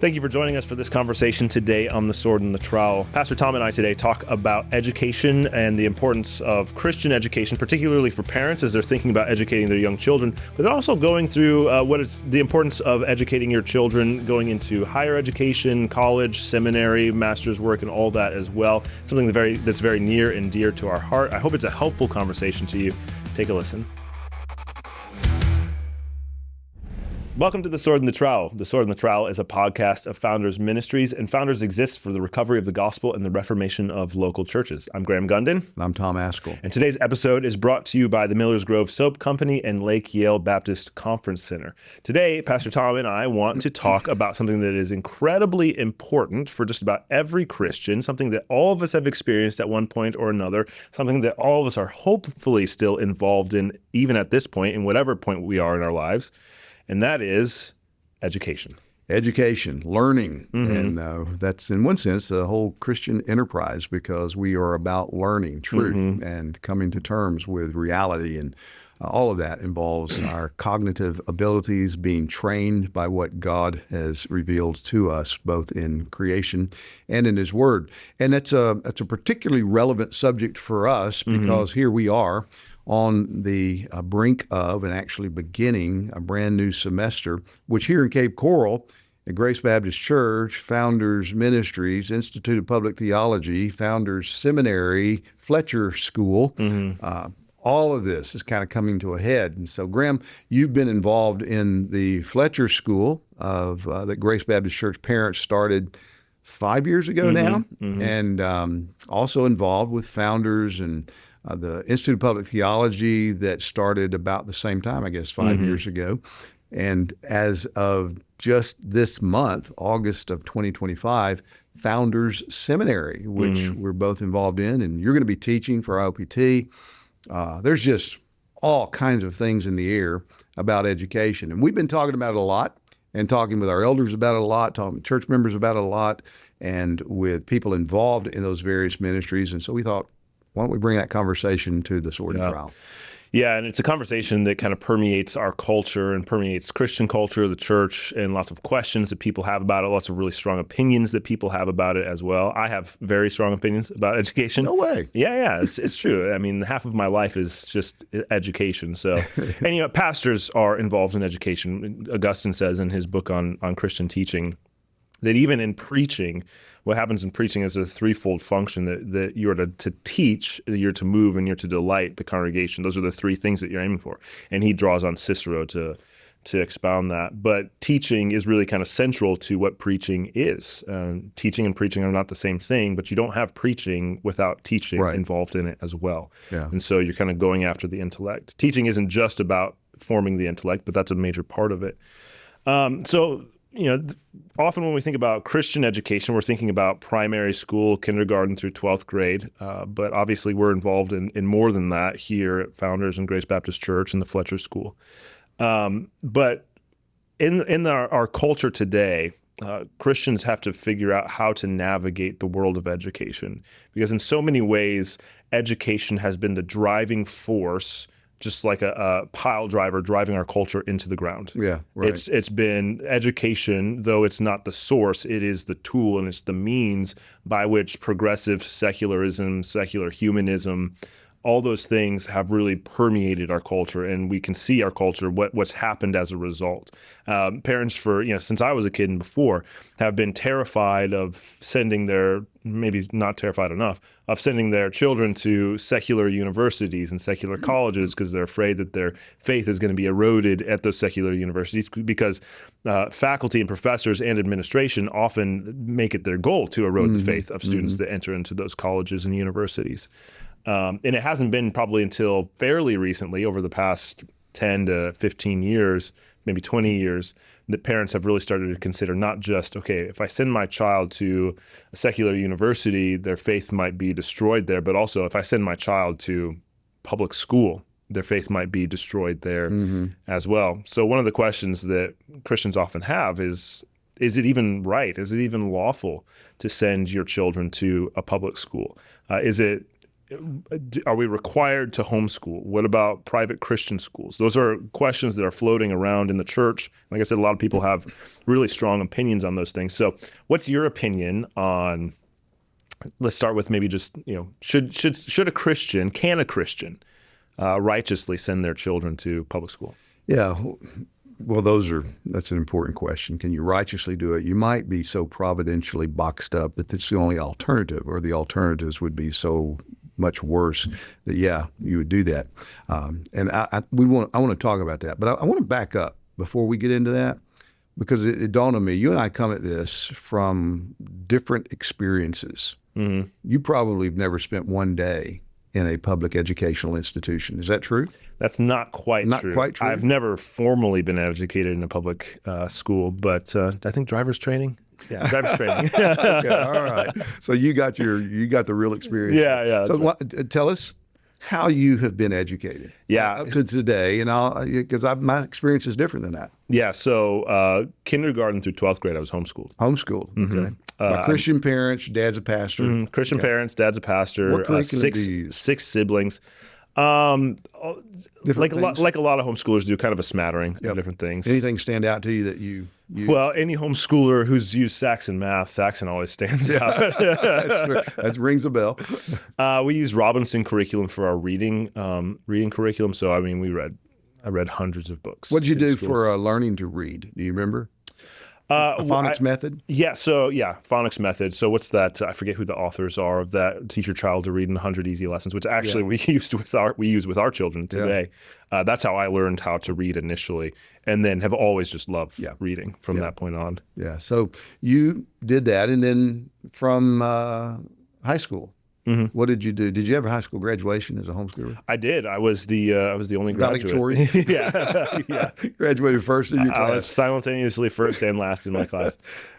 Thank you for joining us for this conversation today on The Sword and the Trowel. Pastor Tom and I today talk about education and the importance of Christian education, particularly for parents as they're thinking about educating their young children, but then also going through what is the importance of educating your children going into higher education, college, seminary, master's work, and all that as well. Something that's very near and dear to our heart. I hope it's a helpful conversation to you. Take a listen. Welcome to The Sword and the Trowel. The Sword and the Trowel is a podcast of Founders Ministries, and Founders exists for the recovery of the gospel and the reformation of local churches. I'm Graham Gunden. And I'm Tom Ascol. And today's episode is brought to you by the Millers Grove Soap Company and Lake Yale Baptist Conference Center. Today, Pastor Tom and I want to talk about something that is incredibly important for just about every Christian, something that all of us have experienced at one point or another, something that all of us are hopefully still involved in, even at this point, in whatever point we are in our lives. And that is education. Education, learning. And that's, in one sense, the whole Christian enterprise, because we are about learning truth and coming to terms with reality. And all of that involves our cognitive abilities being trained by what God has revealed to us, both in creation and in His Word. And that's a particularly relevant subject for us because here we are on the brink of and actually beginning a brand new semester, which here in Cape Coral, at Grace Baptist Church, Founders Ministries, Institute of Public Theology, Founders Seminary, Fletcher School, all of this is kind of coming to a head. And so, Graham, you've been involved in the Fletcher School of that Grace Baptist Church parents started 5 years ago now, and also involved with Founders and the Institute of Public Theology that started about the same time, I guess, 5 years ago. And as of just this month, August of 2025, Founders Seminary, which we're both involved in, and you're going to be teaching for IOPT. There's just all kinds of things in the air about education. And we've been talking about it a lot and talking with our elders about it a lot, talking with church members about it a lot, and with people involved in those various ministries. And so we thought, why don't we bring that conversation to the Sword and Trowel? Yeah, and it's a conversation that kind of permeates our culture and permeates Christian culture, the church, and lots of questions that people have about it, lots of really strong opinions that people have about it as well. I have very strong opinions about education. No way. Yeah, it's true. I mean, half of my life is just education. So, and pastors are involved in education. Augustine says in his book on Christian teaching that even in preaching, what happens in preaching is a threefold function that you're to teach, you're to move, and you're to delight the congregation. Those are the three things that you're aiming for. And he draws on Cicero to expound that. But teaching is really kind of central to what preaching is. Teaching and preaching are not the same thing, but you don't have preaching without teaching involved in it as well. Yeah. And so you're kind of going after the intellect. Teaching isn't just about forming the intellect, but that's a major part of it. Often when we think about Christian education, we're thinking about primary school, kindergarten through 12th grade. But obviously we're involved in more than that here at Founders and Grace Baptist Church and the Fletcher School. But in our culture today, Christians have to figure out how to navigate the world of education. Because in so many ways, education has been the driving force, just like a pile driver driving our culture into the ground. Yeah, right. It's been education, though it's not the source, it is the tool and it's the means by which progressive secularism, secular humanism, all those things have really permeated our culture, and we can see our culture, what's happened as a result. Parents since I was a kid and before, have been terrified of sending maybe not terrified enough, of sending their children to secular universities and secular colleges because they're afraid that their faith is going to be eroded at those secular universities because faculty and professors and administration often make it their goal to erode the faith of students that enter into those colleges and universities. And it hasn't been probably until fairly recently, over the past 10 to 15 years, maybe 20 years, that parents have really started to consider not just, okay, if I send my child to a secular university, their faith might be destroyed there, but also if I send my child to public school, their faith might be destroyed there as well. So one of the questions that Christians often have is it even right? Is it even lawful to send your children to a public school? Is it are we required to homeschool? What about private Christian schools? Those are questions that are floating around in the church. Like I said, a lot of people have really strong opinions on those things. So what's your opinion on, let's start with maybe just, should a Christian, can a Christian righteously send their children to public school? Yeah. Well, that's an important question. Can you righteously do it? You might be so providentially boxed up that that's the only alternative, or the alternatives would be so much worse that, yeah, you would do that. And I want to talk about that. But I want to back up before we get into that, because it dawned on me, you and I come at this from different experiences. Mm-hmm. You probably have never spent one day in a public educational institution. Is that true? That's not quite true. Not quite true? I've never formally been educated in a public school, but I think driver's training. Yeah, driver's training. Okay, all right. So you got the real experience. Yeah. So tell us how you have been educated. Yeah. Up to today, and because my experience is different than that. Yeah. So kindergarten through 12th grade, I was homeschooled. Homeschooled. Mm-hmm. Okay. By Christian parents, dad's a pastor. Christian parents, dad's a pastor. What curriculum do you use? Six siblings. Like a lot of homeschoolers do, kind of a smattering of different things. Anything stand out to you that you Well, any homeschooler who's used Saxon math, Saxon always stands out. That's true. That rings a bell. We use Robinson curriculum for our reading curriculum. So I mean, I read hundreds of books. What did you do for learning to read? Do you remember? The phonics method? Yeah. So phonics method. So what's that? I forget who the authors are of that. Teach your child to read in 100 easy lessons, which actually we use with our children today. Yeah. That's how I learned how to read initially, and then have always just loved reading from that point on. Yeah. So you did that, and then from high school. Mm-hmm. What did you do? Did you have a high school graduation as a homeschooler? I did. I was the only graduate. Valedictorian? Yeah. Graduated first in your class. I was simultaneously first and last in my class.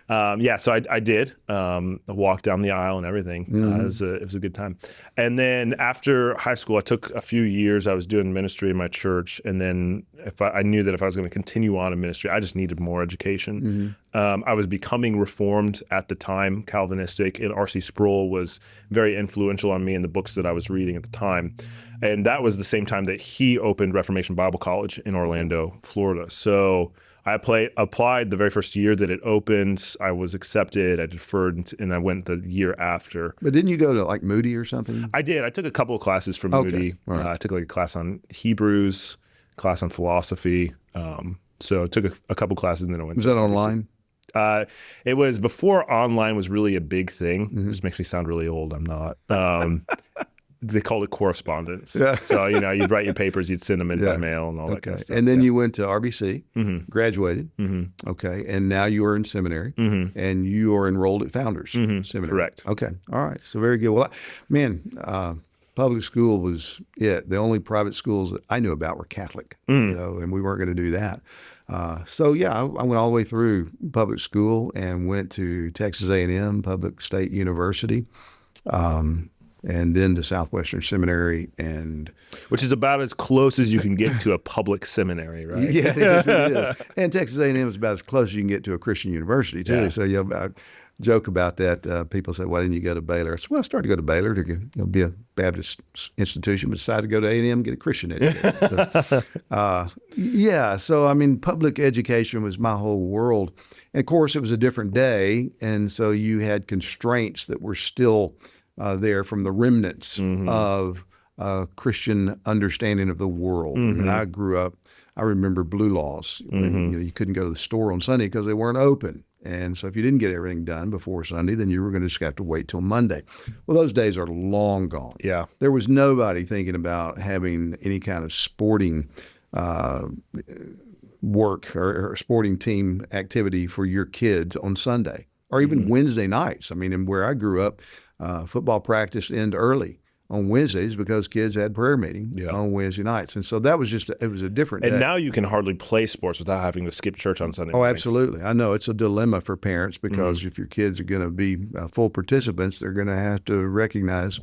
So I did walk down the aisle and everything. Mm-hmm. It was a good time. And then after high school, I took a few years. I was doing ministry in my church, and then I knew that if I was going to continue on in ministry, I just needed more education. Mm-hmm. I was becoming Reformed at the time, Calvinistic, and R.C. Sproul was very influential on me in the books that I was reading at the time. And that was the same time that he opened Reformation Bible College in Orlando, Florida. So I applied the very first year that it opened. I was accepted. I deferred, and I went the year after. But didn't you go to like Moody or something? I did. I took a couple of classes from Moody. Right. I took like a class on Hebrews, class on philosophy. So I took a couple classes, and then I went. Was that online? It was before online was really a big thing. Mm-hmm. This makes me sound really old. I'm not. They called it correspondence. Yeah. So, you'd write your papers, you'd send them in by mail and all that kind of stuff. And then you went to RBC, graduated. Mm-hmm. Okay. And now you are in seminary, and you are enrolled at Founders Seminary. Correct. Okay. All right. So very good. Well, public school was it. The only private schools that I knew about were Catholic, and we weren't going to do that. I went all the way through public school and went to Texas A&M, Public State University. And then to Southwestern Seminary, which is about as close as you can get to a public seminary, right? Yeah, it is. And Texas A&M is about as close as you can get to a Christian university too. Yeah. So I joke about that. People say, "Why didn't you go to Baylor?" I said, "Well, I started to go to Baylor to be a Baptist institution, but decided to go to A&M and get a Christian education." So public education was my whole world, and of course, it was a different day, and so you had constraints that were still there from the remnants of Christian understanding of the world. Mm-hmm. I grew up, I remember blue laws. When, you couldn't go to the store on Sunday because they weren't open. And so if you didn't get everything done before Sunday, then you were going to just have to wait till Monday. Well, those days are long gone. Yeah. There was nobody thinking about having any kind of sporting work or sporting team activity for your kids on Sunday or even Wednesday nights. And where I grew up, football practice ended early on Wednesdays because kids had prayer meeting on Wednesday nights. And so that was it was a different day. And now you can hardly play sports without having to skip church on Sunday. Oh, absolutely. I know it's a dilemma for parents because if your kids are going to be full participants, they're going to have to recognize,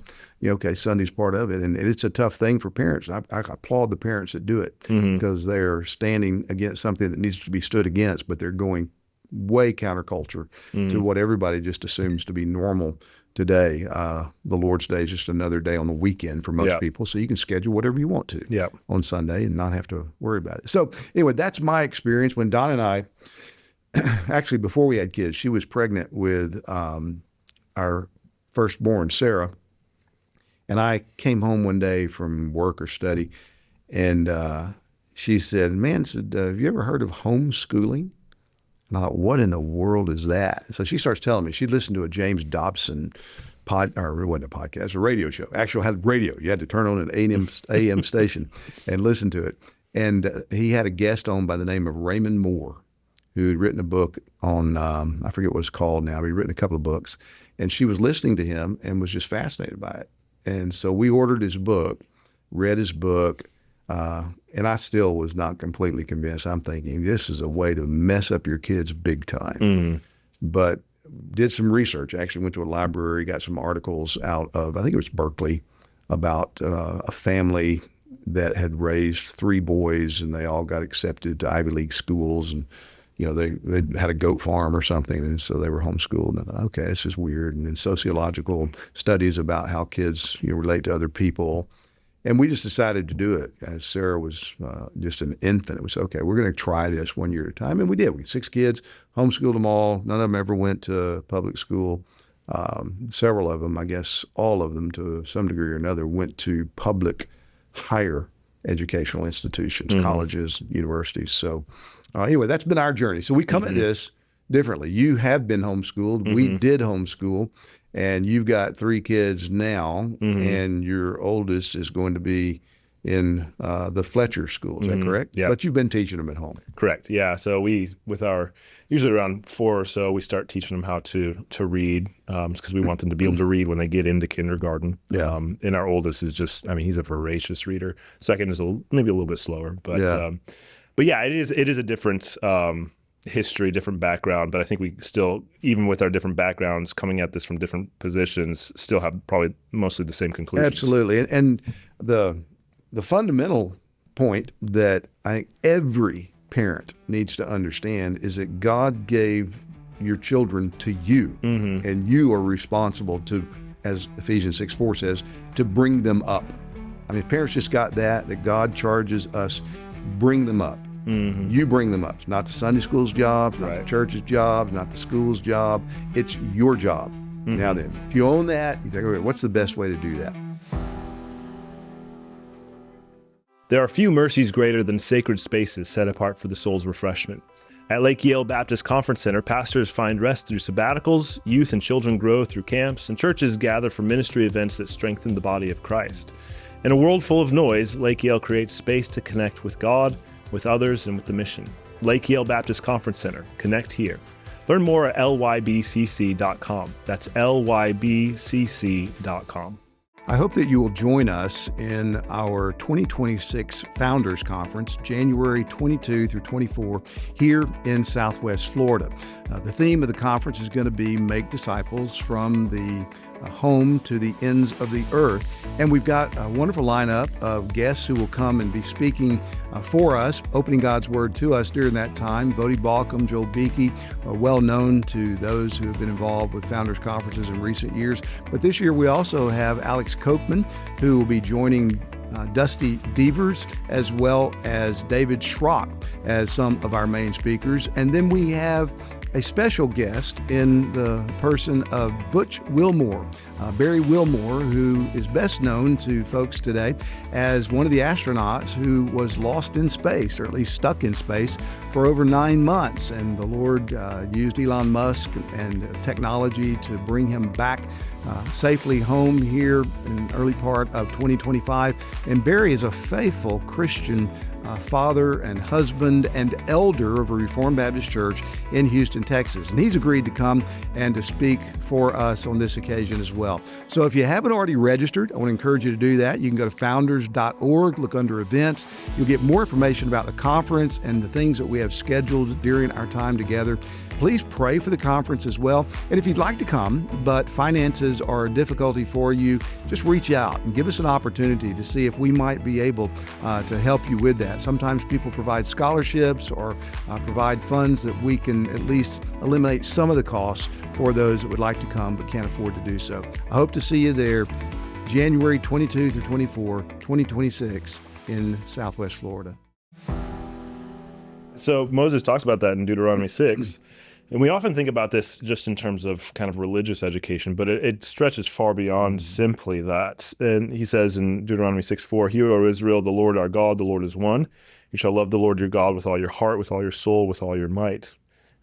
Sunday's part of it. And it's a tough thing for parents. I applaud the parents that do it because they're standing against something that needs to be stood against, but they're going way counterculture to what everybody just assumes to be normal today, the Lord's Day is just another day on the weekend for most people. So you can schedule whatever you want to on Sunday and not have to worry about it. So anyway, that's my experience. When Don and I, actually before we had kids, she was pregnant with our firstborn, Sarah. And I came home one day from work or study, and she said, man, have you ever heard of homeschooling? And I thought, what in the world is that? So she starts telling me. She listened to a James Dobson or it wasn't a podcast, a radio show. Actually had radio. You had to turn on an AM station and listen to it. And he had a guest on by the name of Raymond Moore, who had written a book on, I forget what it's called now, but he'd written a couple of books. And she was listening to him and was just fascinated by it. And so we ordered his book, read his book, and I still was not completely convinced. I'm thinking this is a way to mess up your kids big time. But did some research, actually went to a library, got some articles out of, I think it was Berkeley, about a family that had raised 3 boys and they all got accepted to Ivy League schools. And they had a goat farm or something, and so they were homeschooled. And I thought, okay, this is weird. And then sociological studies about how kids relate to other people. And we just decided to do it. As Sarah was just an infant, it was, okay, we're going to try this 1 year at a time. And we did. We had 6 kids, homeschooled them all. None of them ever went to public school. Several of them, I guess all of them to some degree or another, went to public higher educational institutions, colleges, universities. So anyway, that's been our journey. So we come at this differently. You have been homeschooled. We did homeschool. And you've got 3 kids now, and your oldest is going to be in the Fletcher school. Is that correct? Yeah. But you've been teaching them at home. Correct. Yeah. So usually around 4 or so, we start teaching them how to read because we want them to be able to read when they get into kindergarten. Yeah. And our oldest is he's a voracious reader. Second is maybe a little bit slower, but yeah, it is a different history, different background, but I think we still, even with our different backgrounds, coming at this from different positions, still have probably mostly the same conclusions. Absolutely. And the fundamental point that I think every parent needs to understand is that God gave your children to you, and you are responsible to, as Ephesians 6:4 says, to bring them up. I mean, if parents just got that God charges us, bring them up. You bring them up. It's not the Sunday school's job, not the church's job, not the school's job. It's your job. Now then, if you own that, you think, okay, what's the best way to do that? There are few mercies greater than sacred spaces set apart for the soul's refreshment. At Lake Yale Baptist Conference Center, pastors find rest through sabbaticals, youth and children grow through camps, and churches gather for ministry events that strengthen the body of Christ. In a world full of noise, Lake Yale creates space to connect with God, with others, and with the mission. Lake Yale Baptist Conference Center. Connect here. Learn more at lybcc.com. That's lybcc.com. I hope that you will join us in our 2026 Founders Conference, January 22 through 24, here in Southwest Florida. The theme of the conference is going to be Make Disciples from the home to the ends of the earth. And we've got a wonderful lineup of guests who will come and be speaking for us, opening God's Word to us during that time. Vodi Balcom, Joel Beakey, well known to those who have been involved with Founders Conferences in recent years. But this year we also have Alex Kochman, who will be joining Dusty Devers, as well as David Schrock as some of our main speakers. And then we have a special guest in the person of Butch Wilmore, Barry Wilmore, who is best known to folks today as one of the astronauts who was lost in space, or at least stuck in space, for over 9 months. And the Lord used Elon Musk and technology to bring him back safely home here in the early part of 2025. And Barry is a faithful Christian father and husband and elder of a Reformed Baptist church in Houston, Texas. And he's agreed to come and to speak for us on this occasion as well. So if you haven't already registered, I want to encourage you to do that. You can go to founders.org, look under events. You'll get more information about the conference and the things that we have scheduled during our time together. please pray for the conference as well. And if you'd like to come, but finances are a difficulty for you, just reach out and give us an opportunity to see if we might be able to help you with that. Sometimes people provide scholarships or provide funds that we can at least eliminate some of the costs for those that would like to come but can't afford to do so. I hope to see you there January 22 through 24, 2026 in Southwest Florida. So Moses talks about that in Deuteronomy 6. And we often think about this just in terms of kind of religious education, but it stretches far beyond simply that. And he says in Deuteronomy 6:4, "Hear, O Israel, the Lord our God, the Lord is one. You shall love the Lord your God with all your heart, with all your soul, with all your might.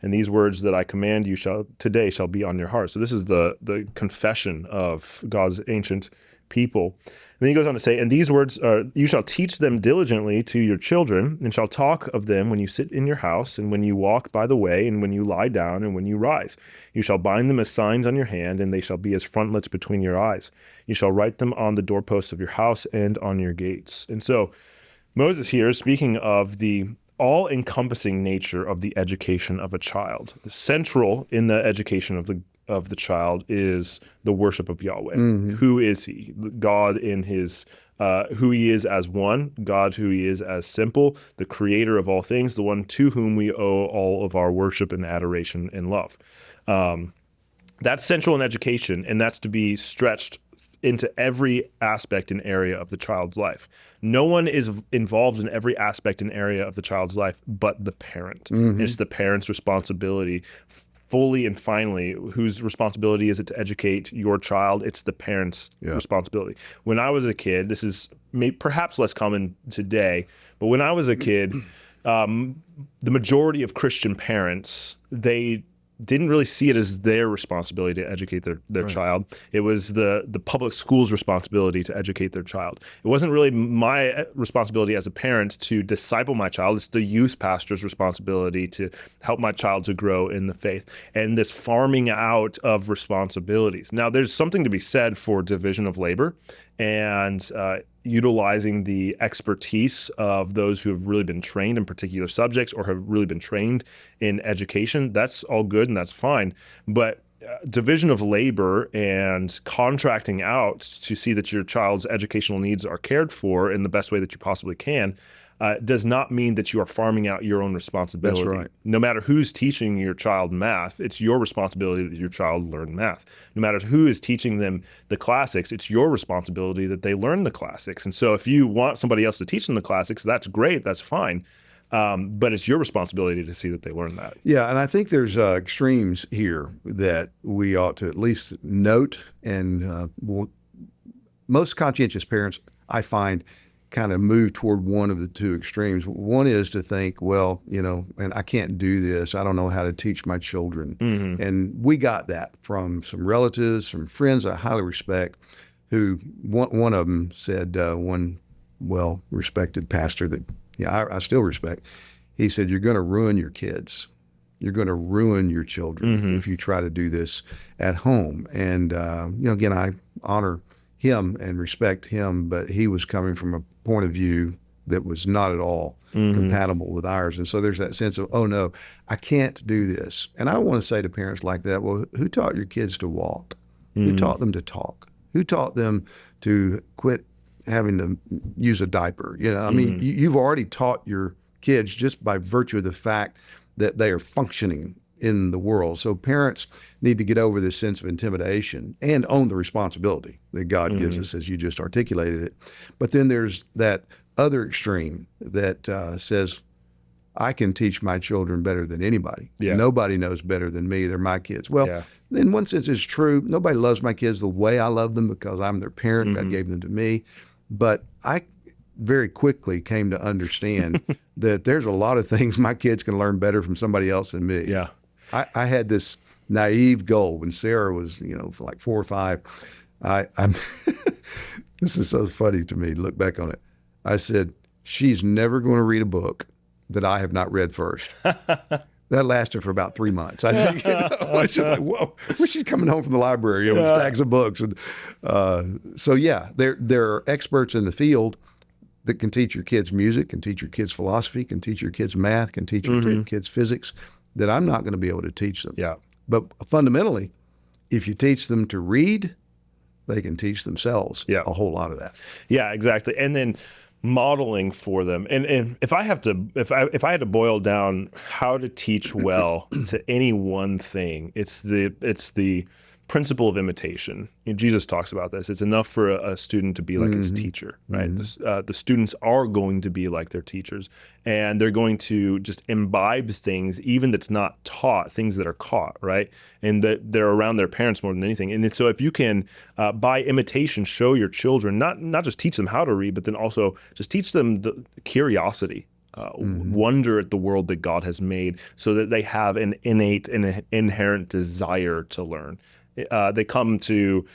And these words that I command you today shall be on your heart." So this is the confession of God's ancient people. And then he goes on to say, "And these words you shall teach them diligently to your children, and shall talk of them when you sit in your house, and when you walk by the way, and when you lie down, and when you rise. You shall bind them as signs on your hand, and they shall be as frontlets between your eyes. You shall write them on the doorposts of your house and on your gates." And so Moses here is speaking of the all-encompassing nature of the education of a child. Central in the education of the child is the worship of Yahweh. Who is he? God in his who he is as one, God who he is as simple, the creator of all things, the one to whom we owe all of our worship and adoration and love. That's central in education, and that's to be stretched into every aspect and area of the child's life. No one is involved in every aspect and area of the child's life but the parent. It's the parent's responsibility fully and finally. Whose responsibility is it to educate your child? It's the parent's responsibility. When I was a kid, this is perhaps less common today, but when I was a kid, the majority of Christian parents, they didn't really see it as their responsibility to educate their child. It was the public school's responsibility to educate their child. It wasn't really my responsibility as a parent to disciple my child. It's the youth pastor's responsibility to help my child to grow in the faith. And this farming out of responsibilities. Now, there's something to be said for division of labor and utilizing the expertise of those who have really been trained in particular subjects or have really been trained in education. That's all good and that's fine. But division of labor and contracting out to see that your child's educational needs are cared for in the best way that you possibly can does not mean that you are farming out your own responsibility. That's right. No matter who's teaching your child math, it's your responsibility that your child learn math. No matter who is teaching them the classics, it's your responsibility that they learn the classics. And so if you want somebody else to teach them the classics, that's great, that's fine. But it's your responsibility to see that they learn that. Yeah, and I think there's extremes here that we ought to at least note. And most conscientious parents, I find, kind of move toward one of the two extremes. One is to think, well, and I can't do this. I don't know how to teach my children. And we got that from some relatives, some friends I highly respect, who one of them said, one well-respected pastor that I still respect, he said, "You're going to ruin your kids. You're going to ruin your children if you try to do this at home." And, again, I honor him and respect him, but he was coming from a point of view that was not at all compatible with ours. And so there's that sense of, oh no, I can't do this. And I want to say to parents like that, well, who taught your kids to walk? Who taught them to talk? Who taught them to quit having to use a diaper? I mean, you've already taught your kids just by virtue of the fact that they are functioning in the world. So parents need to get over this sense of intimidation and own the responsibility that God gives us, as you just articulated it. But then there's that other extreme that says, I can teach my children better than anybody. Yeah. Nobody knows better than me. They're my kids. Well, in one sense, it's true. Nobody loves my kids the way I love them because I'm their parent. God gave them to me. But I very quickly came to understand that there's a lot of things my kids can learn better from somebody else than me. Yeah. I had this naive goal when Sarah was, like 4 or 5. I'm this is so funny to me to look back on it. I said, she's never going to read a book that I have not read first. That lasted for about 3 months. I think, she's like, whoa, she's coming home from the library with stacks of books. And there are experts in the field that can teach your kids music, can teach your kids philosophy, can teach your kids math, can teach your kids physics. that I'm not going to be able to teach them. Yeah. But fundamentally, if you teach them to read, they can teach themselves a whole lot of that. Yeah, exactly. And then modeling for them. And if I had to boil down how to teach well to any one thing, it's the principle of imitation. Jesus talks about this. It's enough for a student to be like his teacher, right? The students are going to be like their teachers, and they're going to just imbibe things, even that's not taught, things that are caught, right? And that they're around their parents more than anything. And so if you can, by imitation, show your children, not just teach them how to read, but then also just teach them the curiosity, wonder at the world that God has made, so that they have an innate and inherent desire to learn. They come to,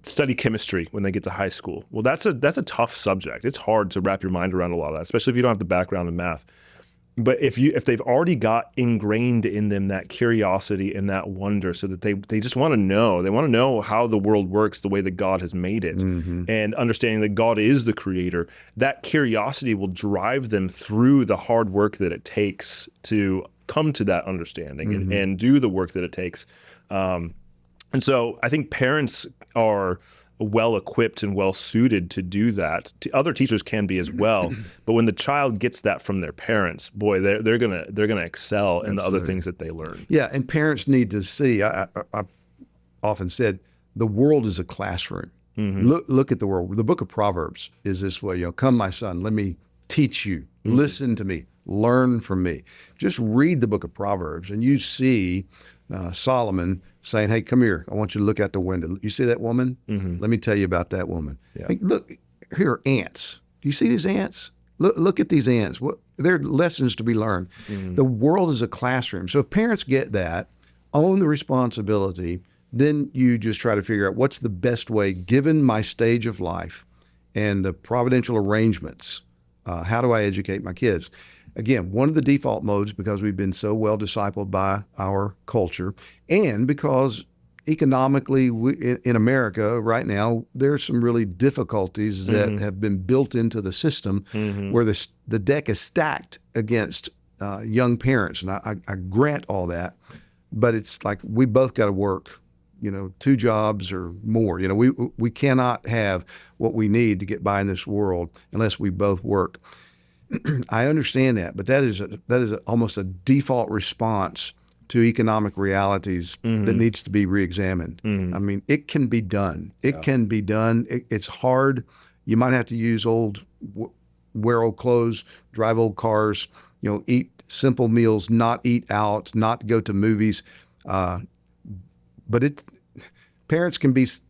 study chemistry when they get to high school. Well, that's a tough subject. It's hard to wrap your mind around a lot of that, especially if you don't have the background in math. But if they've already got ingrained in them that curiosity and that wonder, so that they just want to know. They want to know how the world works the way that God has made it, and understanding that God is the creator. That curiosity will drive them through the hard work that it takes to come to that understanding and do the work that it takes. And so I think parents are well equipped and well suited to do that. Other teachers can be as well, but when the child gets that from their parents, boy, they're gonna excel in the other things that they learn. Yeah, and parents need to see. I often said the world is a classroom. Look at the world. The book of Proverbs is this way. Come, my son, let me teach you. Listen to me. Learn from me. Just read the book of Proverbs, and you see Solomon saying, "Hey, come here. I want you to look out the window. You see that woman? Let me tell you about that woman. Yeah. Hey, look, here are ants. Do you see these ants? Look at these ants. There are lessons to be learned. The world is a classroom. So if parents get that, own the responsibility, then you just try to figure out what's the best way, given my stage of life and the providential arrangements, how do I educate my kids? Again, one of the default modes, because we've been so well discipled by our culture, and because economically in America right now, there's some really difficulties that have been built into the system where the deck is stacked against young parents. And I grant all that, but it's like we both got to work, 2 jobs or more. We cannot have what we need to get by in this world unless we both work. I understand that, but that is almost a default response to economic realities that needs to be reexamined. I mean, it can be done. It can be done. It's hard. You might have to wear old clothes, drive old cars, eat simple meals, not eat out, not go to movies. But parents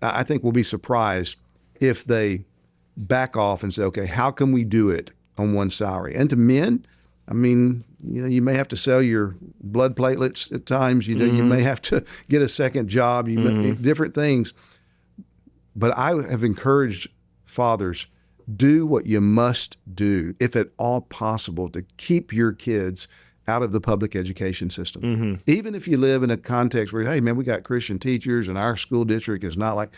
I think will be surprised if they back off and say, okay, how can we do it on one salary? And to men, I mean, you may have to sell your blood platelets at times. You may have to get a second job. Different things. But I have encouraged fathers, do what you must do, if at all possible, to keep your kids out of the public education system. Even if you live in a context where, hey, man, we got Christian teachers and our school district is not like,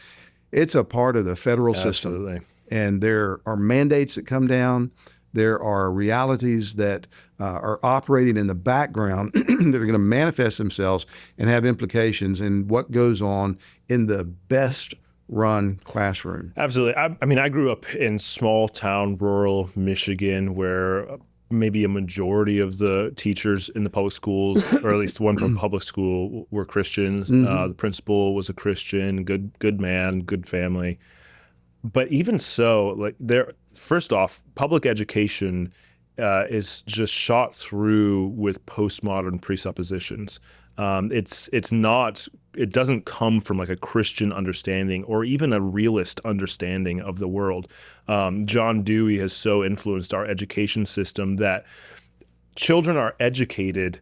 it's a part of the federal system. And there are mandates that come down. There are realities that are operating in the background that are going to manifest themselves and have implications in what goes on in the best run classroom. Absolutely. I mean, I grew up in small town, rural Michigan, where maybe a majority of the teachers in the public schools, or at least one from public school, were Christians. The principal was a Christian, good man, good family. But even so, first off, public education is just shot through with postmodern presuppositions. It doesn't come from like a Christian understanding or even a realist understanding of the world. John Dewey has so influenced our education system that children are educated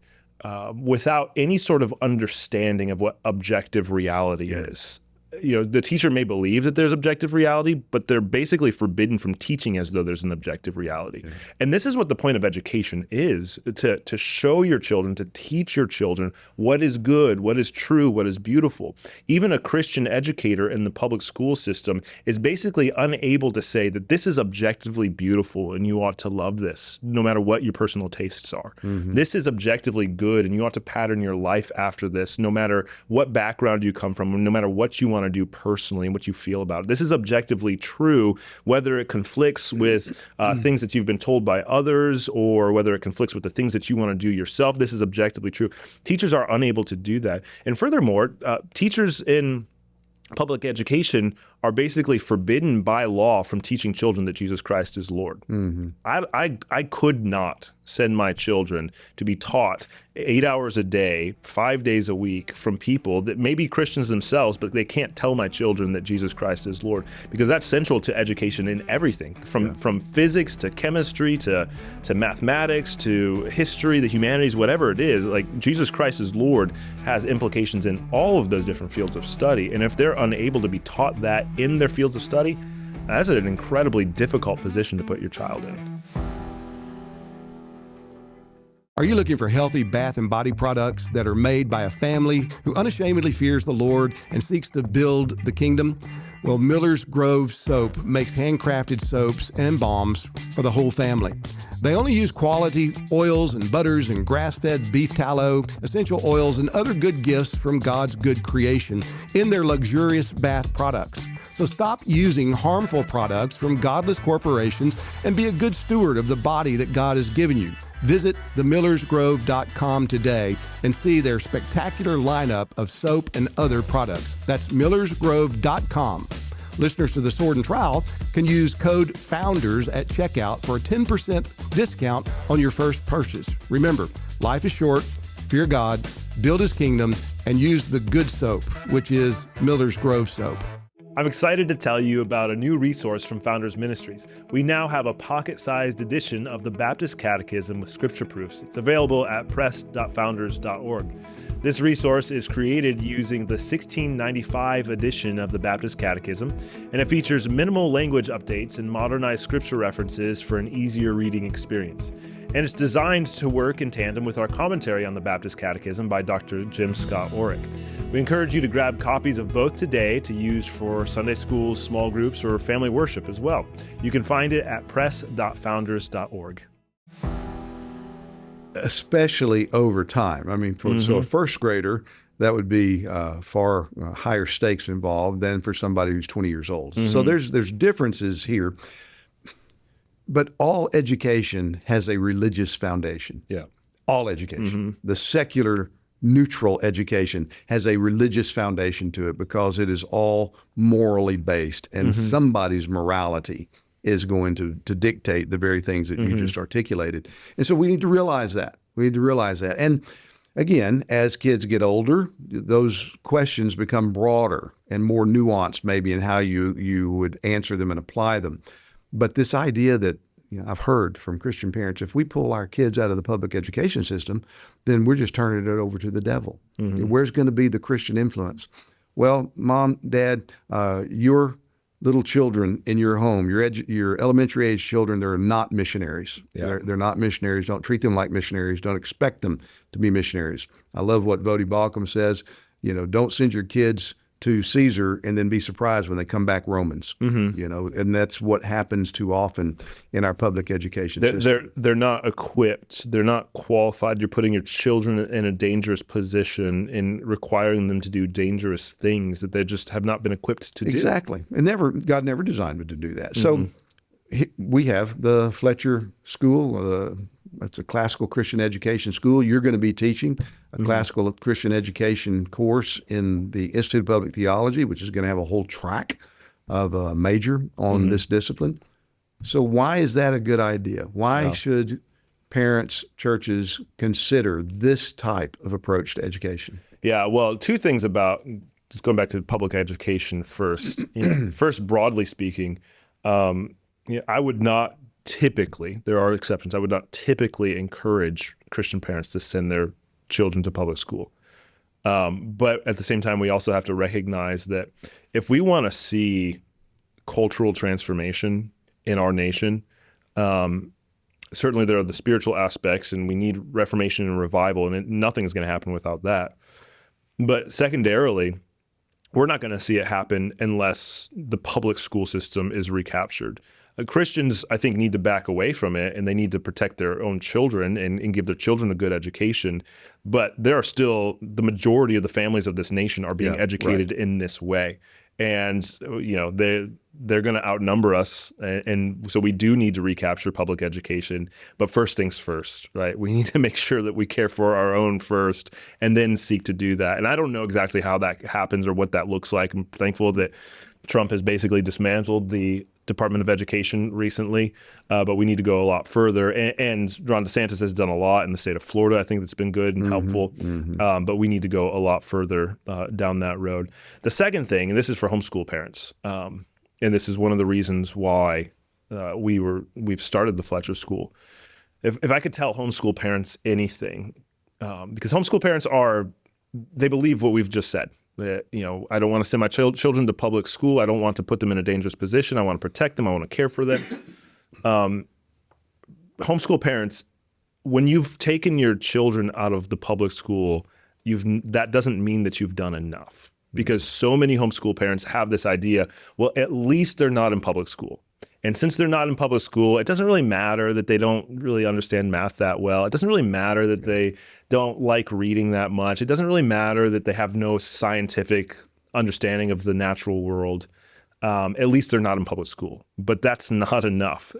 without any sort of understanding of what objective reality is. the teacher may believe that there's objective reality, but they're basically forbidden from teaching as though there's an objective reality. Yeah. And this is what the point of education is, to show your children, to teach your children what is good, what is true, what is beautiful. Even a Christian educator in the public school system is basically unable to say that this is objectively beautiful and you ought to love this, no matter what your personal tastes are. Mm-hmm. This is objectively good and you ought to pattern your life after this, no matter what background you come from, no matter what you want to do personally and what you feel about it. This is objectively true, whether it conflicts with things that you've been told by others or whether it conflicts with the things that you want to do yourself. This is objectively true. Teachers are unable to do that. And furthermore, teachers in public education are basically forbidden by law from teaching children that Jesus Christ is Lord. Mm-hmm. I could not send my children to be taught 8 hours a day, 5 days a week from people that may be Christians themselves, but they can't tell my children that Jesus Christ is Lord, because that's central to education in everything, from physics to chemistry to mathematics to history, the humanities, whatever it is. Like, Jesus Christ is Lord has implications in all of those different fields of study. And if they're unable to be taught that in their fields of study, that's an incredibly difficult position to put your child in. Are you looking for healthy bath and body products that are made by a family who unashamedly fears the Lord and seeks to build the kingdom? Well, Miller's Grove Soap makes handcrafted soaps and balms for the whole family. They only use quality oils and butters and grass-fed beef tallow, essential oils, and other good gifts from God's good creation in their luxurious bath products. So stop using harmful products from godless corporations and be a good steward of the body that God has given you. Visit themillersgrove.com today and see their spectacular lineup of soap and other products. That's millersgrove.com. Listeners to the Sword and Trowel can use code FOUNDERS at checkout for a 10% discount on your first purchase. Remember, life is short, fear God, build His kingdom, and use the good soap, which is Miller's Grove Soap. I'm excited to tell you about a new resource from Founders Ministries. We now have a pocket-sized edition of the Baptist Catechism with scripture proofs. It's available at press.founders.org. This resource is created using the 1695 edition of the Baptist Catechism, and it features minimal language updates and modernized scripture references for an easier reading experience. And it's designed to work in tandem with our commentary on the Baptist Catechism by Dr. Jim Scott Orrick. We encourage you to grab copies of both today to use for Sunday schools, small groups, or family worship as well. You can find it at press.founders.org. Especially over time. I mean, so a first grader, that would be far higher stakes involved than for somebody who's 20 years old. Mm-hmm. So there's differences here. But all education has a religious foundation. Yeah. All education. The secular, neutral education has a religious foundation to it because it is all morally based, and somebody's morality is going to dictate the very things that you just articulated. And so we need to realize that. And again, as kids get older, those questions become broader and more nuanced maybe in how you would answer them and apply them. But this idea that, I've heard from Christian parents, if we pull our kids out of the public education system, then we're just turning it over to the devil. Where's going to be the Christian influence? Well, Mom, Dad, your little children in your home, your elementary age children, they're not missionaries. Yeah. They're not missionaries. Don't treat them like missionaries. Don't expect them to be missionaries. I love what Vodi Balcom says. Don't send your kids to Caesar and then be surprised when they come back Romans. And that's what happens too often in our public education system. They're not equipped. They're not qualified. You're putting your children in a dangerous position and requiring them to do dangerous things that they just have not been equipped to do. Exactly. And God never designed them to do that. So we have the Fletcher School, that's a classical Christian education school. You're going to be teaching a classical Christian education course in the Institute of Public Theology, which is going to have a whole track of a major on this discipline. So why is that a good idea? Why should parents, churches consider this type of approach to education? Yeah, well, two things about, just going back to public education first. First, broadly speaking, I would not typically, there are exceptions, I would not typically encourage Christian parents to send their children to public school. But at the same time, we also have to recognize that if we want to see cultural transformation in our nation, certainly there are the spiritual aspects, and we need reformation and revival, and nothing's going to happen without that. But secondarily, we're not going to see it happen unless the public school system is recaptured. Christians, I think, need to back away from it, and they need to protect their own children and give their children a good education. But there are still, the majority of the families of this nation are being educated in this way. And, they're going to outnumber us. And so we do need to recapture public education. But first things first, right? We need to make sure that we care for our own first and then seek to do that. And I don't know exactly how that happens or what that looks like. I'm thankful that Trump has basically dismantled the Department of Education recently, but we need to go a lot further. And Ron DeSantis has done a lot in the state of Florida. I think that's been good and helpful, but we need to go a lot further down that road. The second thing, and this is for homeschool parents, and this is one of the reasons why we've started the Fletcher School. If I could tell homeschool parents anything, because homeschool parents they believe what we've just said. That, I don't want to send my children to public school. I don't want to put them in a dangerous position. I want to protect them. I want to care for them. Homeschool parents, when you've taken your children out of the public school, that doesn't mean that you've done enough, because so many homeschool parents have this idea, well, at least they're not in public school. And since they're not in public school, it doesn't really matter that they don't really understand math that well. It doesn't really matter that they don't like reading that much. It doesn't really matter that they have no scientific understanding of the natural world. At least they're not in public school. But that's not enough.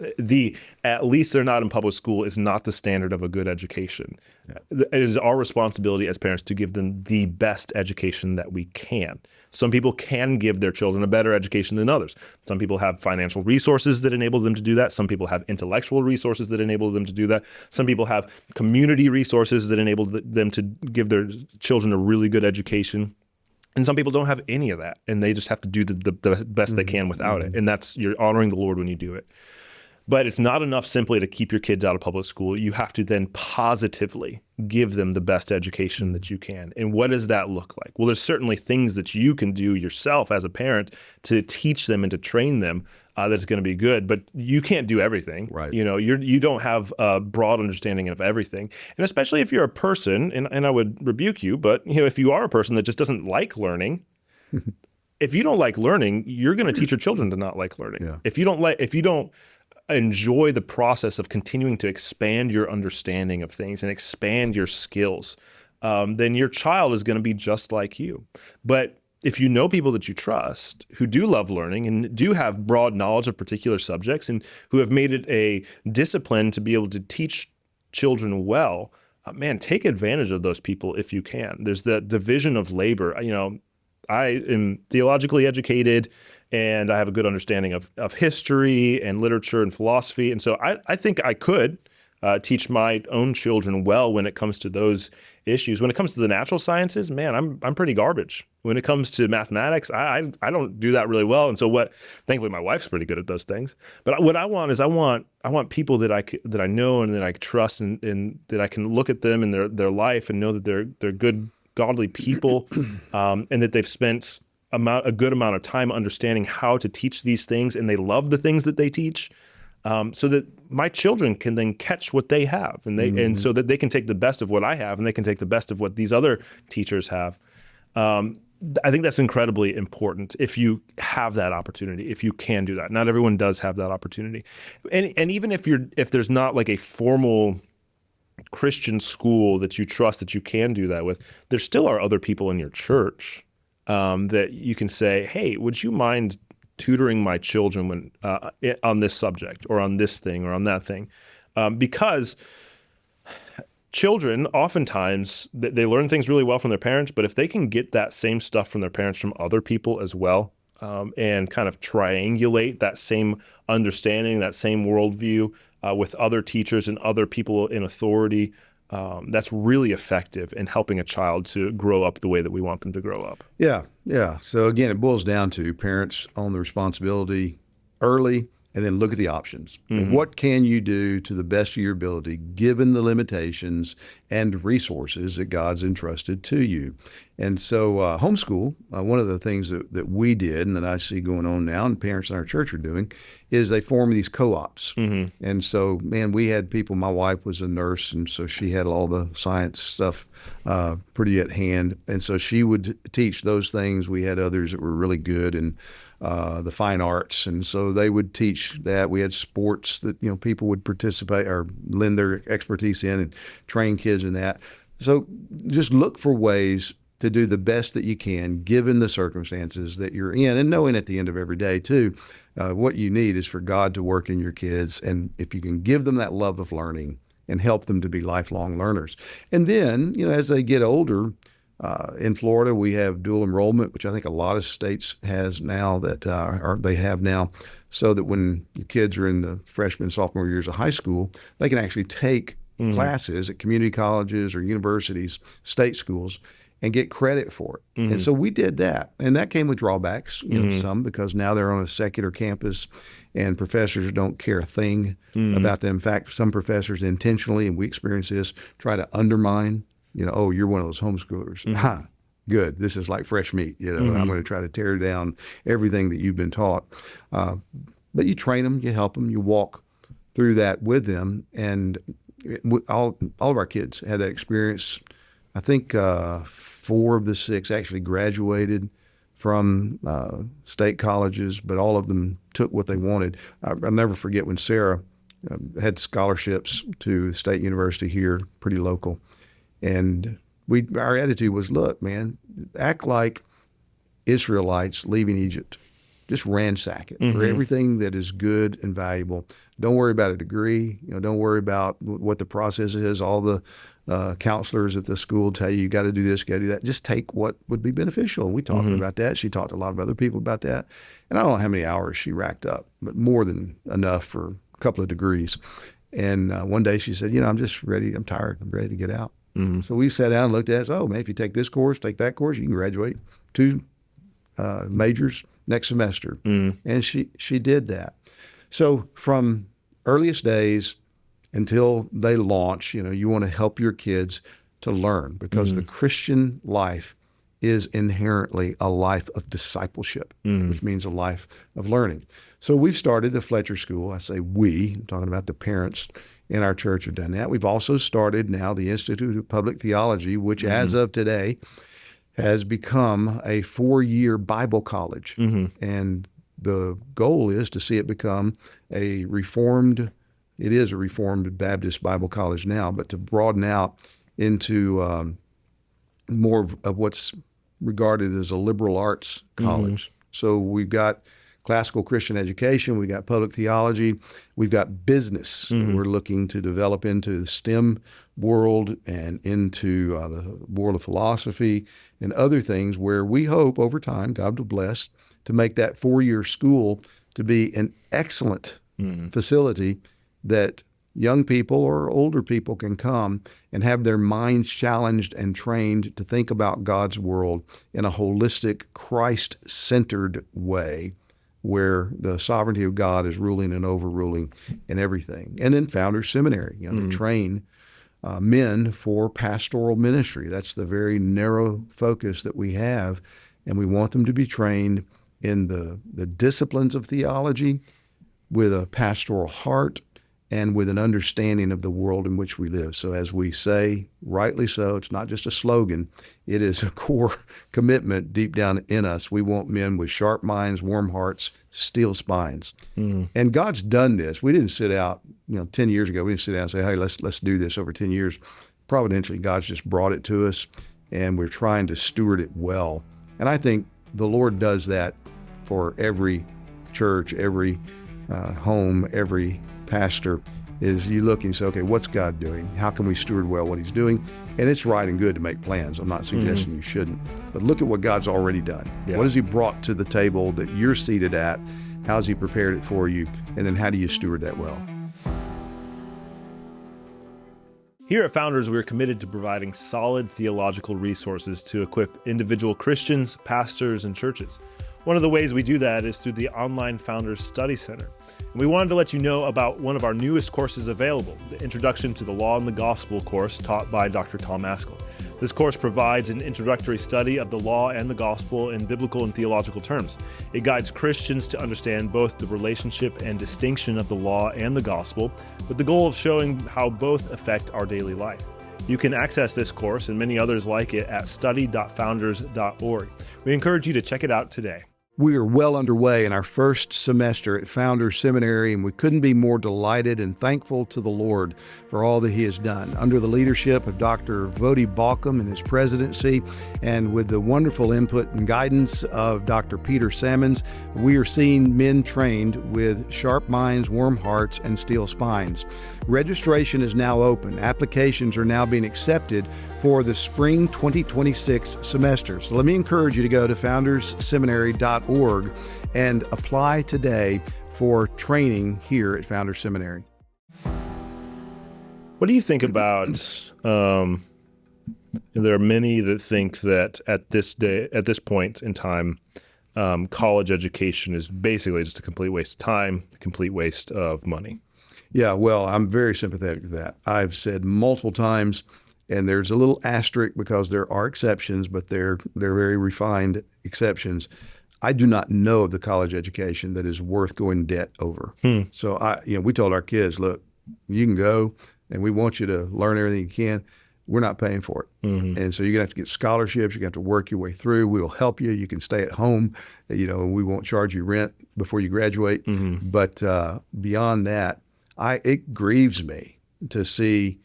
At least they're not in public school is not the standard of a good education. Yeah. It is our responsibility as parents to give them the best education that we can. Some people can give their children a better education than others. Some people have financial resources that enable them to do that. Some people have intellectual resources that enable them to do that. Some people have community resources that enable them to give their children a really good education. And some people don't have any of that, and they just have to do the best they can without it. And you're honoring the Lord when you do it. But it's not enough simply to keep your kids out of public school. You have to then positively give them the best education that you can. And what does that look like? Well, there's certainly things that you can do yourself as a parent to teach them and to train them that's going to be good. But you can't do everything. Right. You don't have a broad understanding of everything. And especially if you're a person, and I would rebuke you, but if you are a person that just doesn't like learning, if you don't like learning, you're going to teach your children to not like learning. Yeah. If you don't enjoy the process of continuing to expand your understanding of things and expand your skills, then your child is going to be just like you. But if you know people that you trust who do love learning and do have broad knowledge of particular subjects and who have made it a discipline to be able to teach children well, take advantage of those people if you can. There's the division of labor. I am theologically educated, and I have a good understanding of history and literature and philosophy. And so I think I could teach my own children well when it comes to those issues. When it comes to the natural sciences, I'm pretty garbage. When it comes to mathematics, I don't do that really well. And so thankfully my wife's pretty good at those things. But what I want is I want people that I know and that I trust and that I can look at them and their life and know that they're good, godly people, and that they've spent a good amount of time understanding how to teach these things, and they love the things that they teach, so that my children can then catch what they have, and so that they can take the best of what I have, and they can take the best of what these other teachers have. I think that's incredibly important if you have that opportunity, if you can do that. Not everyone does have that opportunity, and even if there's not like a formal Christian school that you trust that you can do that with, there still are other people in your church that you can say, hey, would you mind tutoring my children on this subject or on this thing or on that thing? Because children, oftentimes, they learn things really well from their parents, but if they can get that same stuff from their parents from other people as well, and kind of triangulate that same understanding, that same worldview with other teachers and other people in authority, that's really effective in helping a child to grow up the way that we want them to grow up. Yeah. So again, it boils down to parents own the responsibility early, and then look at the options. Mm-hmm. What can you do to the best of your ability, given the limitations, and resources that God's entrusted to you. And so homeschool, one of the things that we did and that I see going on now and parents in our church are doing is they form these co-ops. And so, man, we had people, my wife was a nurse, and so she had all the science stuff pretty at hand. And so she would teach those things. We had others that were really good in the fine arts. And so they would teach that. We had sports that, people would participate or lend their expertise in and train kids in that. So just look for ways to do the best that you can, given the circumstances that you're in, and knowing at the end of every day, too, what you need is for God to work in your kids. And if you can give them that love of learning and help them to be lifelong learners. And then, as they get older, in Florida, we have dual enrollment, which I think a lot of states has now they have now, so that when your kids are in the freshman, sophomore years of high school, they can actually take classes at community colleges or universities, state schools, and get credit for it. And so we did that. And that came with drawbacks, some, because now they're on a secular campus and professors don't care a thing about them. In fact, some professors intentionally, and we experience this, try to undermine, oh, you're one of those homeschoolers. Good. This is like fresh meat. I'm going to try to tear down everything that you've been taught. But you train them, you help them, you walk through that with them. And all of our kids had that experience. I think 4 of the 6 actually graduated from state colleges, but all of them took what they wanted. I'll never forget when Sarah had scholarships to the state university here, pretty local. And our attitude was, look, man, act like Israelites leaving Egypt. Just ransack it for everything that is good and valuable. Don't worry about a degree. Don't worry about what the process is. All the counselors at the school tell you got to do this, you got to do that. Just take what would be beneficial. And we talked about that. She talked to a lot of other people about that. And I don't know how many hours she racked up, but more than enough for a couple of degrees. And one day she said, I'm just ready. I'm tired. I'm ready to get out. So we sat down and looked at it. Oh, man, if you take this course, take that course, you can graduate 2 majors next semester. And she did that. So from earliest days until they launch, you want to help your kids to learn, because the Christian life is inherently a life of discipleship, which means a life of learning. So we've started the Fletcher School. I say we, I'm talking about the parents in our church have done that. We've also started now the Institute of Public Theology, which as of today has become a 4-year Bible college. And the goal is to see it become it is a Reformed Baptist Bible college now, but to broaden out into more of what's regarded as a liberal arts college. So we've got classical Christian education, we've got public theology, we've got business. We're looking to develop into the STEM world and into the world of philosophy and other things, where we hope over time, God will bless, to make that 4-year school to be an excellent facility that young people or older people can come and have their minds challenged and trained to think about God's world in a holistic, Christ-centered way, where the sovereignty of God is ruling and overruling in everything. And then Founders Seminary, to train men for pastoral ministry. That's the very narrow focus that we have, and we want them to be trained in the disciplines of theology with a pastoral heart and with an understanding of the world in which we live. So as we say, rightly so, it's not just a slogan, it is a core commitment deep down in us. We want men with sharp minds, warm hearts, steel spines. And God's done this. We didn't sit out, 10 years ago, we didn't sit down and say, hey, let's do this over 10 years. Providentially, God's just brought it to us, and we're trying to steward it well. And I think the Lord does that for every church, every home, every pastor. Is you look and you say, okay, what's God doing? How can we steward well what he's doing? And it's right and good to make plans. I'm not suggesting you shouldn't. But look at what God's already done. Yeah. What has he brought to the table that you're seated at? How has he prepared it for you? And then how do you steward that well? Here at Founders, we're committed to providing solid theological resources to equip individual Christians, pastors, and churches. One of the ways we do that is through the online Founders Study Center. And we wanted to let you know about one of our newest courses available, the Introduction to the Law and the Gospel course taught by Dr. Tom Ascol. This course provides an introductory study of the law and the gospel in biblical and theological terms. It guides Christians to understand both the relationship and distinction of the law and the gospel, with the goal of showing how both affect our daily life. You can access this course and many others like it at study.founders.org. We encourage you to check it out today. We are well underway in our first semester at Founders Seminary, and we couldn't be more delighted and thankful to the Lord for all that He has done. Under the leadership of Dr. Vodi Balcom and his presidency, and with the wonderful input and guidance of Dr. Peter Sammons, we are seeing men trained with sharp minds, warm hearts, and steel spines. Registration is now open. Applications are now being accepted for the spring 2026 semester. So let me encourage you to go to foundersseminary.org and apply today for training here at Founders Seminary. What do you think about, there are many that think that at this point in time, college education is basically just a complete waste of time, a complete waste of money. Yeah, well, I'm very sympathetic to that. I've said multiple times, and there's a little asterisk because there are exceptions, but they're very refined exceptions. I do not know of the college education that is worth going in debt over. So we told our kids, look, you can go, and we want you to learn everything you can. We're not paying for it. And so you're going to have to get scholarships. You're going to have to work your way through. We'll help you. You can stay at home. We won't charge you rent before you graduate. But beyond that, it grieves me to see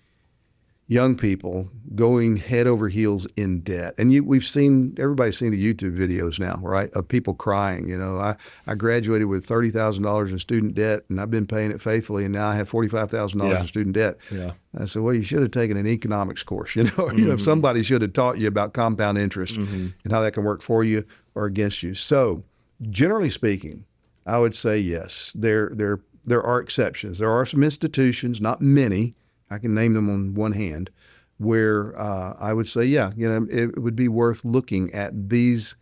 young people going head over heels in debt. And everybody's seen the YouTube videos now, right, of people crying. I graduated with $30,000 in student debt, and I've been paying it faithfully, and now I have $45,000 in student debt. Yeah. I said, well, you should have taken an economics course. If somebody should have taught you about compound interest and how that can work for you or against you. So generally speaking, I would say yes, there are exceptions. There are some institutions, not many, I can name them on one hand, where I would say, it would be worth looking at these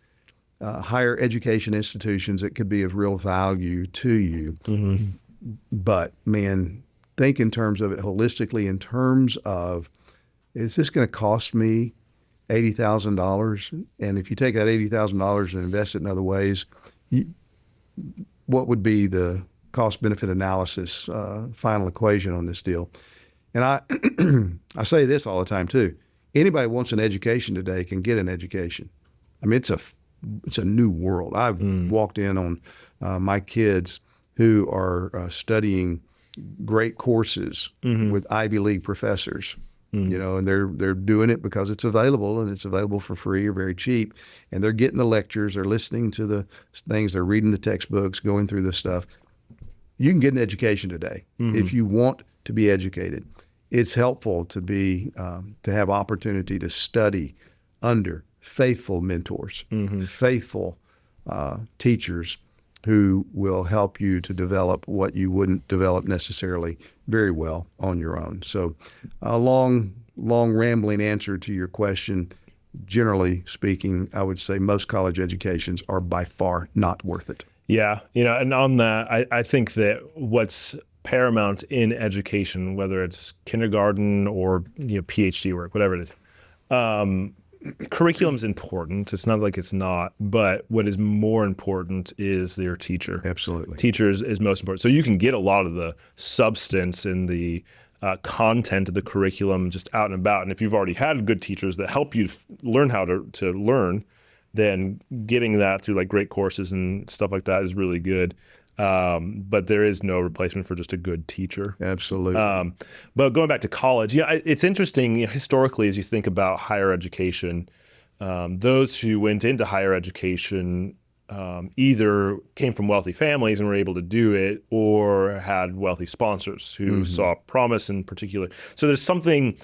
higher education institutions that could be of real value to you. But man, think in terms of it holistically, in terms of, is this going to cost me $80,000? And if you take that $80,000 and invest it in other ways, what would be the cost-benefit analysis final equation on this deal? And I say this all the time too. Anybody who wants an education today can get an education. I mean, it's a new world. I've walked in on my kids who are studying great courses with Ivy League professors. And they're doing it because it's available, and it's available for free or very cheap. And they're getting the lectures, they're listening to the things, they're reading the textbooks, going through this stuff. You can get an education today if you want to be educated. It's helpful to have opportunity to study under faithful mentors, faithful teachers who will help you to develop what you wouldn't develop necessarily very well on your own. So a long rambling answer to your question. Generally speaking, I would say most college educations are by far not worth it. Yeah, and on that, I think that what's paramount in education, whether it's kindergarten or PhD work, whatever it is, curriculum's important. It's not like it's not, but what is more important is your teacher. Absolutely. Teachers is most important. So you can get a lot of the substance and the content of the curriculum just out and about. And if you've already had good teachers that help you learn how to learn, then getting that through like great courses and stuff like that is really good. But there is no replacement for just a good teacher. Absolutely. But going back to college, it's interesting historically as you think about higher education, those who went into higher education either came from wealthy families and were able to do it, or had wealthy sponsors who saw promise in particular. So there's something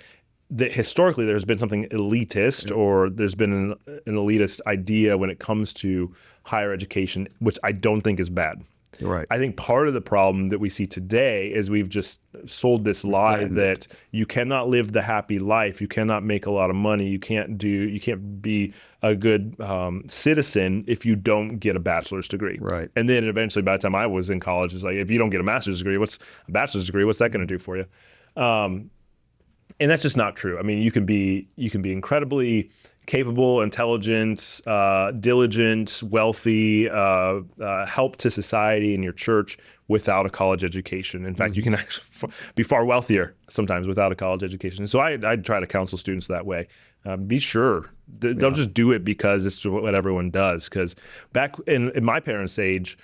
that historically there's been something elitist, or there's been an elitist idea when it comes to higher education, which I don't think is bad. Right. I think part of the problem that we see today is we've just sold this lie Flattened that you cannot live the happy life, you cannot make a lot of money, you can't be a good citizen if you don't get a bachelor's degree. Right. And then eventually, by the time I was in college, it's like, if you don't get a master's degree, what's a bachelor's degree? What's that going to do for you? And that's just not true. I mean, you can be incredibly capable, intelligent, diligent, wealthy, help to society and your church without a college education. In fact, you can actually be far wealthier sometimes without a college education. So I try to counsel students that way. Be sure. Don't just do it because it's what everyone does. Because back in my parents' age,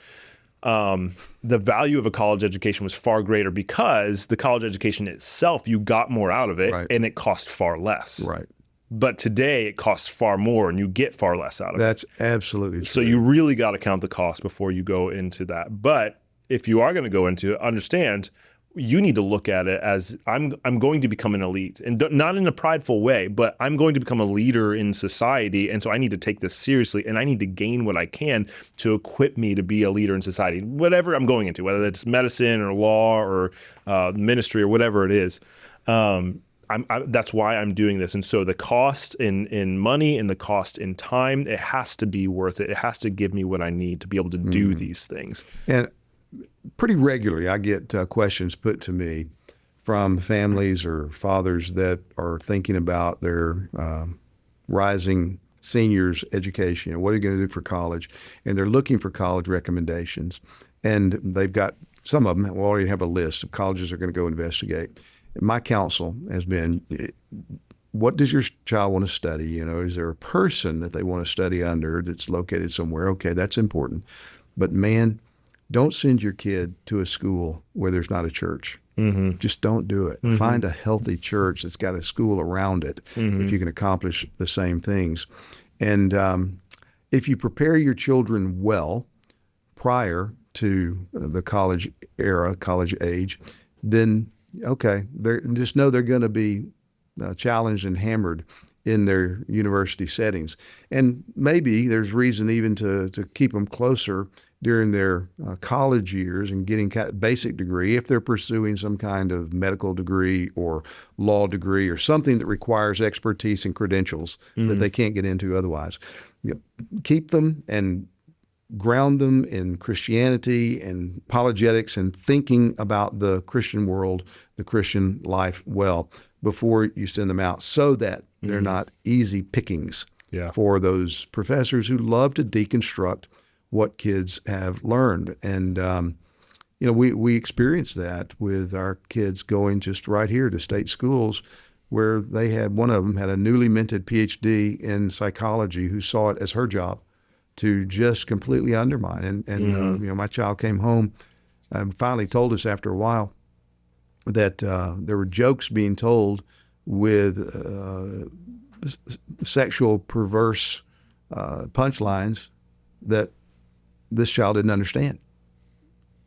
the value of a college education was far greater because the college education itself, you got more out of it, Right. and it cost far less. Right. But today it costs far more and you get far less out of it. That's absolutely true. So you really got to count the cost before you go into that. But if you are going to go into it, understand you need to look at it as I'm going to become an elite, and not in a prideful way, but I'm going to become a leader in society. And so I need to take this seriously, and I need to gain what I can to equip me to be a leader in society, whatever I'm going into, whether it's medicine or law or ministry or whatever it is. That's why I'm doing this. And so the cost in money and the cost in time, it has to be worth it. It has to give me what I need to be able to do these things. And pretty regularly, I get questions put to me from families or fathers that are thinking about their rising seniors' education and what are you going to do for college? And they're looking for college recommendations. And they've got, some of them will already have a list of colleges they're going to go investigate. My counsel has been, what does your child want to study? You know, is there a person that they want to study under that's located somewhere? Okay, that's important. But man, don't send your kid to a school where there's not a church. Mm-hmm. Just don't do it. Mm-hmm. Find a healthy church that's got a school around it if you can accomplish the same things. And if you prepare your children well prior to the college era, college age, then okay, just know they're going to be challenged and hammered in their university settings. And maybe there's reason even to keep them closer during their college years and getting basic degree if they're pursuing some kind of medical degree or law degree or something that requires expertise and credentials that they can't get into otherwise. Keep them and ground them in Christianity and apologetics and thinking about the Christian world, the Christian life well before you send them out so that they're not easy pickings for those professors who love to deconstruct what kids have learned. And, we experienced that with our kids going just right here to state schools where they had, one of them had a newly minted PhD in psychology who saw it as her job to just completely undermine. And my child came home and finally told us after a while that there were jokes being told with sexual perverse punchlines that this child didn't understand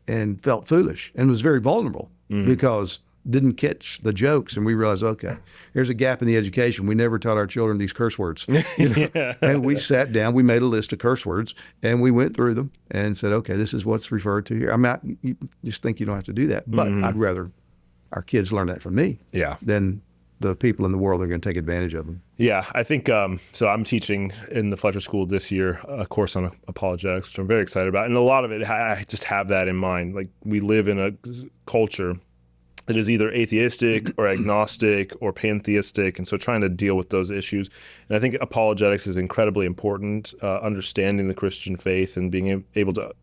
and felt foolish and was very vulnerable because didn't catch the jokes. And we realized, okay, here's a gap in the education. We never taught our children these curse words. And we sat down, we made a list of curse words, and we went through them and said, okay, this is what's referred to here. I mean, you just think you don't have to do that. But I'd rather our kids learn that from me than the people in the world that are going to take advantage of them. Yeah, I think, so I'm teaching in the Fletcher School this year a course on apologetics, which I'm very excited about. And a lot of it, I just have that in mind. Like, we live in a culture that is either atheistic or agnostic or pantheistic, and so trying to deal with those issues. And I think apologetics is incredibly important, understanding the Christian faith and being able to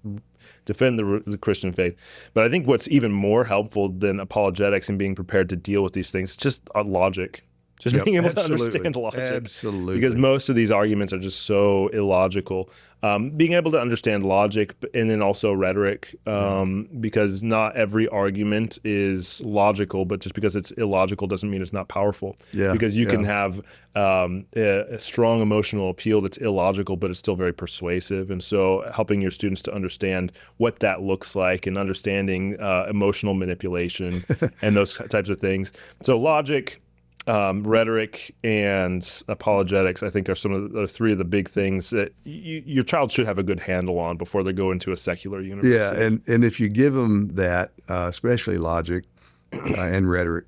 defend the Christian faith. But I think what's even more helpful than apologetics and being prepared to deal with these things is just logic. Just being able to understand logic. Absolutely. Because most of these arguments are just so illogical. Being able to understand logic and then also rhetoric, because not every argument is logical, but just because it's illogical doesn't mean it's not powerful. Because you can have a strong emotional appeal that's illogical, but it's still very persuasive. And so helping your students to understand what that looks like and understanding emotional manipulation and those types of things. So logic, rhetoric and apologetics, I think, are some of the three of the big things that your child should have a good handle on before they go into a secular university. Yeah, and if you give them that, especially logic and rhetoric,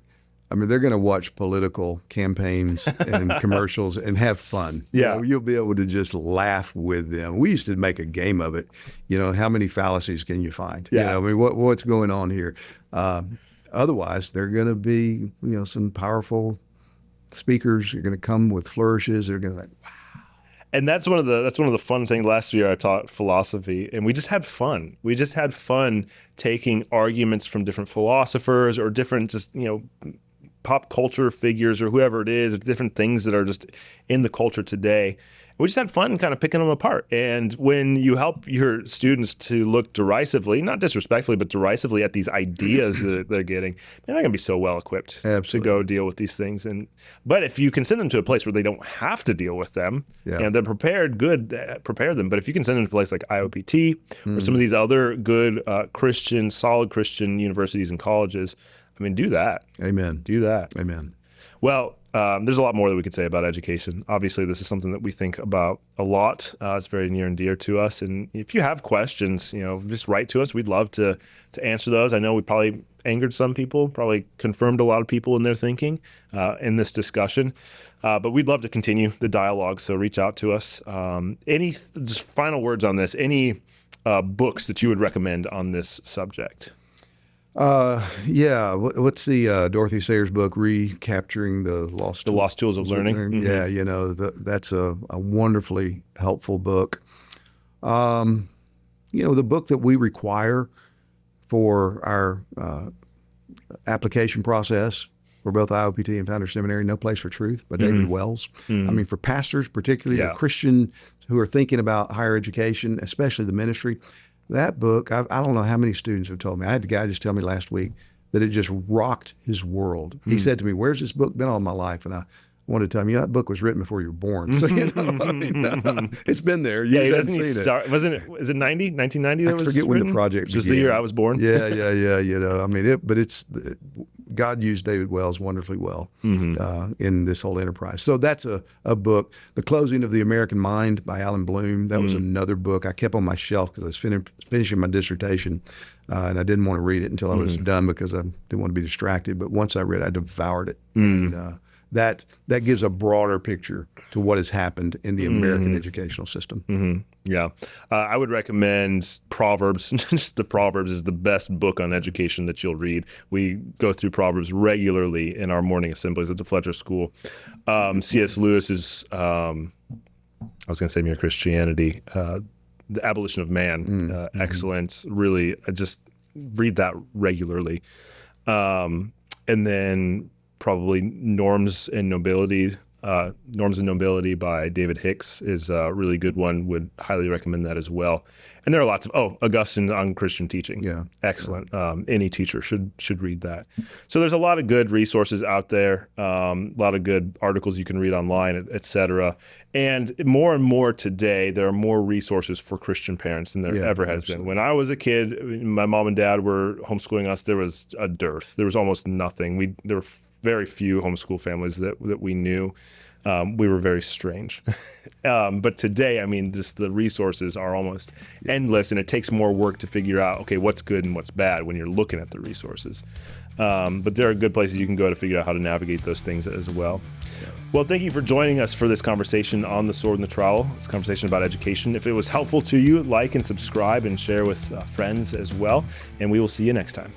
I mean, they're going to watch political campaigns and commercials and have fun. Yeah. You'll be able to just laugh with them. We used to make a game of it. How many fallacies can you find? Yeah. I mean, what's going on here? Otherwise, they're going to be, some powerful speakers. You're going to come with flourishes. They're going to be like, wow. And that's one of the fun things. Last year I taught philosophy, and we just had fun. We just had fun taking arguments from different philosophers or different pop culture figures or whoever it is, different things that are just in the culture today. We just had fun kind of picking them apart. And when you help your students to look derisively, not disrespectfully, but derisively at these ideas that they're getting, they're going to be so well equipped to go deal with these things. But if you can send them to a place where they don't have to deal with them and they're prepared, prepare them. But if you can send them to a place like IOPT or some of these other good solid Christian universities and colleges, I mean, do that. Amen. Do that. Amen. Well, there's a lot more that we could say about education. Obviously, this is something that we think about a lot. It's very near and dear to us. And if you have questions, just write to us. We'd love to answer those. I know we probably angered some people, probably confirmed a lot of people in their thinking in this discussion. But we'd love to continue the dialogue. So reach out to us. Any just final words on this? Any books that you would recommend on this subject? Yeah. What's the Dorothy Sayers book, Recapturing the Lost Tools of Learning? Mm-hmm. Yeah, that's a wonderfully helpful book. The book that we require for our application process for both IOPT and Founders Seminary, No Place for Truth by David Wells. I mean, for pastors, particularly or Christian who are thinking about higher education, especially the ministry, that book, I don't know how many students have told me. I had a guy just tell me last week that it just rocked his world. He said to me, "Where's this book been all my life?" And I wanted to tell him, that book was written before you were born. So, I mean, it's been there. You just haven't seen it. Wasn't it, is it 90? 1990 that was forget written? When the project began. Just the year I was born? Yeah. I mean, God used David Wells wonderfully well in this whole enterprise. So that's a book. The Closing of the American Mind by Alan Bloom. That was another book I kept on my shelf because I was finishing my dissertation. And I didn't want to read it until I was done because I didn't want to be distracted. But once I read it, I devoured it. And that gives a broader picture to what has happened in the American educational system. Yeah. I would recommend Proverbs. Just the Proverbs is the best book on education that you'll read. We go through Proverbs regularly in our morning assemblies at the Fletcher School. C.S. Lewis's, I was going to say Mere Christianity, The Abolition of Man, excellent. Really, I just read that regularly. And then probably Norms and Nobility by David Hicks is a really good one. Would highly recommend that as well. And there are lots of, Augustine on Christian teaching. Yeah. Excellent. Any teacher should read that. So there's a lot of good resources out there, a lot of good articles you can read online, et cetera. And more today, there are more resources for Christian parents than there ever has been. When I was a kid, my mom and dad were homeschooling us, there was a dearth. There was almost nothing. There were very few homeschool families that we knew. We were very strange. But today, I mean, just the resources are almost endless, and it takes more work to figure out, okay, what's good and what's bad when you're looking at the resources. But there are good places you can go to figure out how to navigate those things as well. Yeah. Well, thank you for joining us for this conversation on the Sword and the Trowel. This conversation about education. If it was helpful to you, like and subscribe and share with friends as well. And we will see you next time.